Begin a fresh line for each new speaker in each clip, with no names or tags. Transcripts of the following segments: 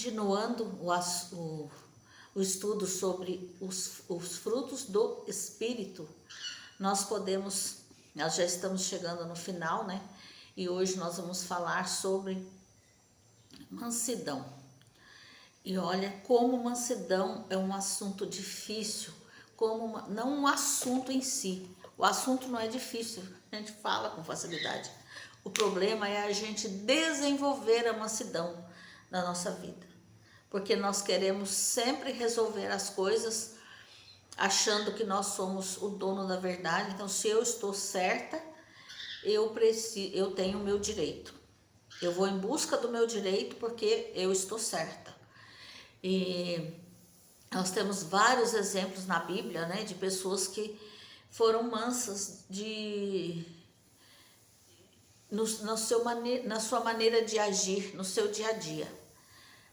Continuando o estudo sobre os frutos do Espírito, nós já estamos chegando no final, né? E hoje nós vamos falar sobre mansidão. E olha como mansidão é um assunto difícil, não um assunto em si. O assunto não é difícil, a gente fala com facilidade. O problema é a gente desenvolver a mansidão na nossa vida. Porque nós queremos sempre resolver as coisas achando que nós somos o dono da verdade. Então, se eu estou certa, eu tenho o meu direito. Eu vou em busca do meu direito porque eu estou certa. E nós temos vários exemplos na Bíblia, né, de pessoas que foram mansas na sua maneira de agir, no seu dia a dia.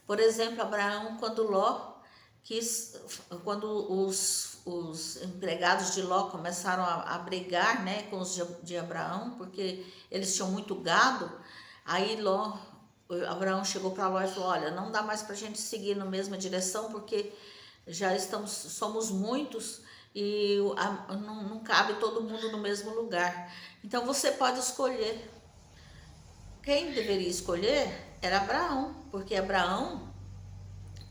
Por exemplo, Abraão, quando os empregados de Ló começaram a brigar, né, com os de Abraão, porque eles tinham muito gado, aí Abraão chegou para Ló e falou: olha, não dá mais para a gente seguir na mesma direção, porque somos muitos e não cabe todo mundo no mesmo lugar. Então você pode escolher. Quem deveria escolher era Abraão, porque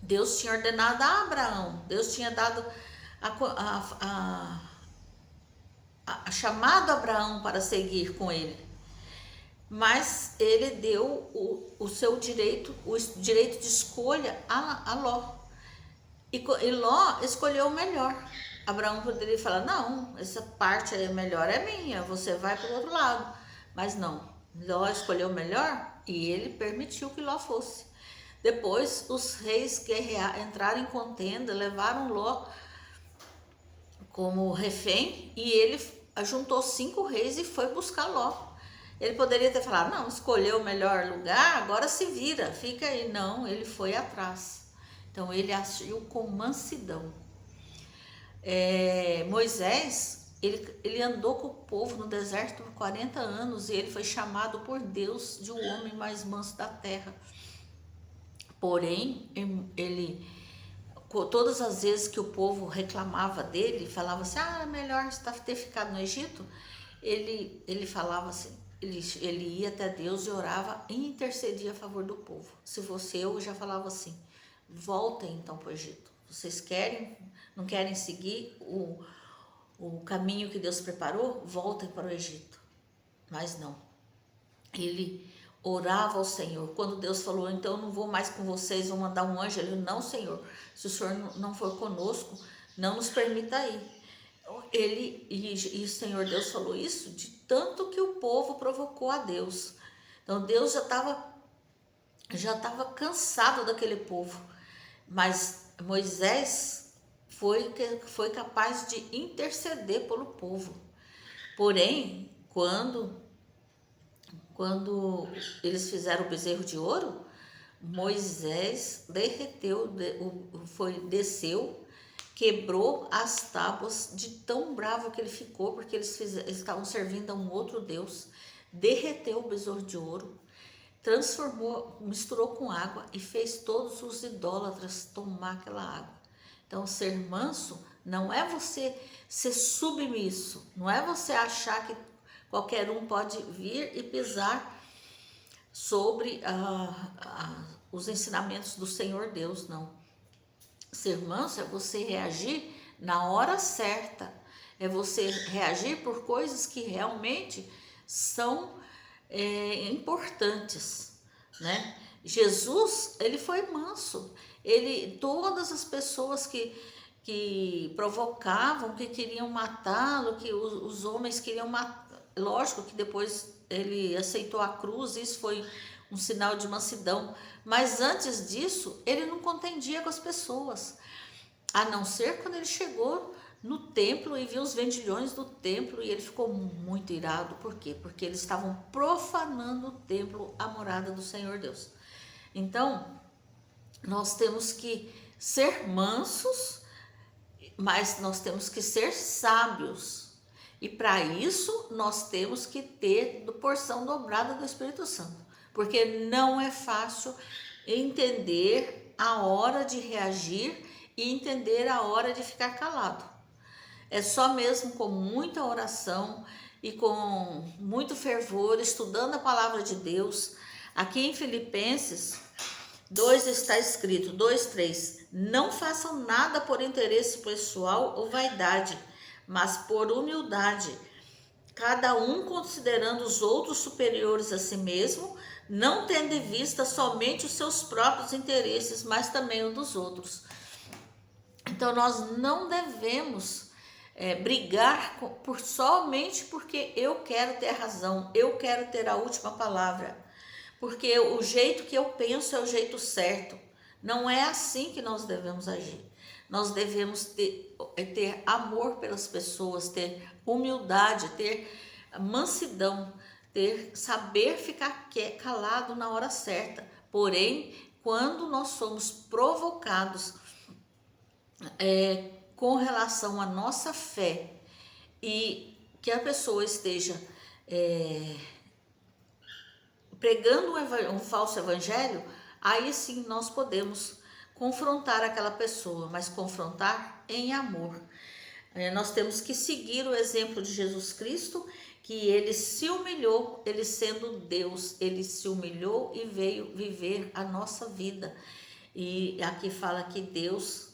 Deus tinha ordenado a Abraão, Deus tinha dado chamado Abraão para seguir com ele. Mas ele deu o seu direito, o direito de escolha a Ló. E Ló escolheu o melhor. Abraão poderia falar: não, essa parte aí melhor é minha, você vai para o outro lado. Mas não, Ló escolheu o melhor e ele permitiu que Ló fosse. Depois os reis entraram em contenda, levaram Ló como refém e ele juntou 5 reis e foi buscar Ló. Ele poderia ter falado: não, escolheu o melhor lugar, agora se vira, fica aí. Não, ele foi atrás. Então ele agiu com mansidão. Moisés, ele andou com o povo no deserto por 40 anos e ele foi chamado por Deus de o homem mais manso da terra. Porém, todas as vezes que o povo reclamava dele, falava assim: melhor ter ficado no Egito, ele falava assim, ele ia até Deus e orava e intercedia a favor do povo. Se fosse eu já falava assim: voltem então para o Egito. Vocês não querem seguir o caminho que Deus preparou? Voltem para o Egito. Mas não. Ele orava ao Senhor. Quando Deus falou: então eu não vou mais com vocês, vou mandar um anjo. Ele: não, Senhor, se o Senhor não for conosco, não nos permita ir. E o Senhor Deus falou isso de tanto que o povo provocou a Deus. Então Deus já estava cansado daquele povo. Mas Moisés foi capaz de interceder pelo povo. Porém, quando eles fizeram o bezerro de ouro, Moisés desceu, quebrou as tábuas de tão bravo que ele ficou, porque eles estavam servindo a um outro Deus, derreteu o bezerro de ouro, misturou com água e fez todos os idólatras tomar aquela água. Então, ser manso não é você ser submisso, não é você achar que qualquer um pode vir e pisar sobre os ensinamentos do Senhor Deus, não. Ser manso é você reagir na hora certa, é você reagir por coisas que realmente são importantes, né? Jesus, ele foi manso. Todas as pessoas que provocavam, que queriam matá-lo, que os homens queriam matar. Lógico que depois ele aceitou a cruz, isso foi um sinal de mansidão. Mas antes disso, ele não contendia com as pessoas. A não ser quando ele chegou no templo e viu os vendilhões do templo e ele ficou muito irado. Por quê? Porque eles estavam profanando o templo, a morada do Senhor Deus. Então, nós temos que ser mansos, mas nós temos que ser sábios. E para isso, nós temos que ter porção dobrada do Espírito Santo. Porque não é fácil entender a hora de reagir e entender a hora de ficar calado. É só mesmo com muita oração e com muito fervor, estudando a palavra de Deus. Aqui em Filipenses 2 está escrito, 2:3, não façam nada por interesse pessoal ou vaidade, mas por humildade, cada um considerando os outros superiores a si mesmo, não tendo em vista somente os seus próprios interesses, mas também os dos outros. Então nós não devemos brigar somente porque eu quero ter razão, eu quero ter a última palavra, porque o jeito que eu penso é o jeito certo. Não é assim que nós devemos agir. Nós devemos ter amor pelas pessoas, ter humildade, ter mansidão, saber ficar calado na hora certa. Porém, quando nós somos provocados com relação à nossa fé e que a pessoa esteja pregando um falso evangelho, aí sim nós podemos confrontar aquela pessoa, mas confrontar em amor. Nós temos que seguir o exemplo de Jesus Cristo, que ele se humilhou, ele sendo Deus, ele se humilhou e veio viver a nossa vida. E aqui fala que Deus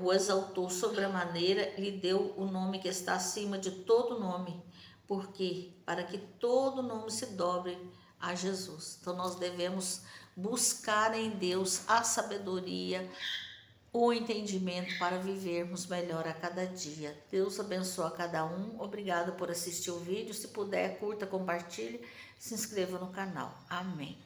o exaltou sobremaneira, lhe deu o nome que está acima de todo nome. Por quê? Para que todo nome se dobre a Jesus. Então nós devemos buscar em Deus a sabedoria, o entendimento para vivermos melhor a cada dia. Deus abençoe a cada um. Obrigada por assistir o vídeo. Se puder, curta, compartilhe, se inscreva no canal. Amém.